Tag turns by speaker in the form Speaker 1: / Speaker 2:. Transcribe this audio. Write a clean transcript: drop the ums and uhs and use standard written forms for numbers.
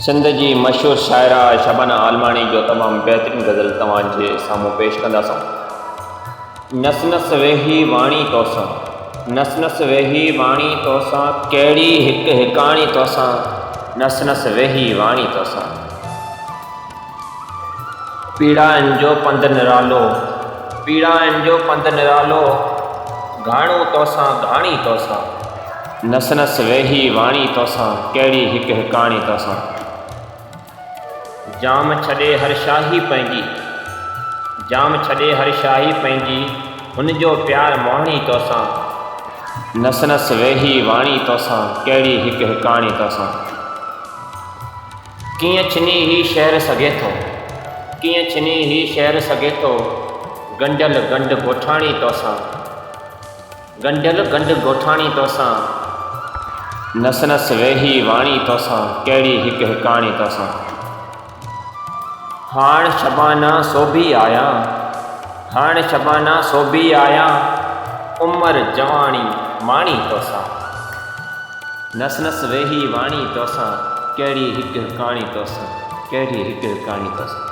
Speaker 1: सिंध जी मशहूर शाइरा शबाना आलमाणी जो तमामु बहितरीनु गज़ल तव्हांजे साम्हूं पेश कंदासूं। नस नस वेही वाणी तोसां, नस नस वेही वाणी तोसां, कहिड़ी हिकु हिकाणी तोसां, नस नस वेही वाणी तोसां। पीड़ाइनि जो पंधु निरालो, पीड़ाइनि जो पंधु निरालो, घाणो तोसां घाणी तोसां, नस नस वेही वाणी तोसां, कहिड़ी हिकु हिकाणी तोसां। जाम छॾे हर शाही पंहिंजी, जाम छॾे हर शाही पंहिंजी, हुनजो प्यार मोहिणी तोसां, नस नस वेही वाणी तोसां, कहिड़ी हिकु हिकाणी तोसां। कीअं छिनी ही शहर सघे थो, कीअं छिनी ही शहर सघे थो, गंढियल गंढ ॻोठाणी तोसां, गंढियल गंढ ॻोठाणी तोसां, नस नस वेही वाणी तोसां, कहिड़ी हिकु हिकाणी तोसां। हाण शबाना सोभी आया, हाण शबाना सोभी आया, उमिरि जवानी माणी तोसां, नस नस वेही वाणी तोसां, कहिड़ी हिकु हिकाणी तोसां, कहिड़ी हिकु हिकाणी तोसां।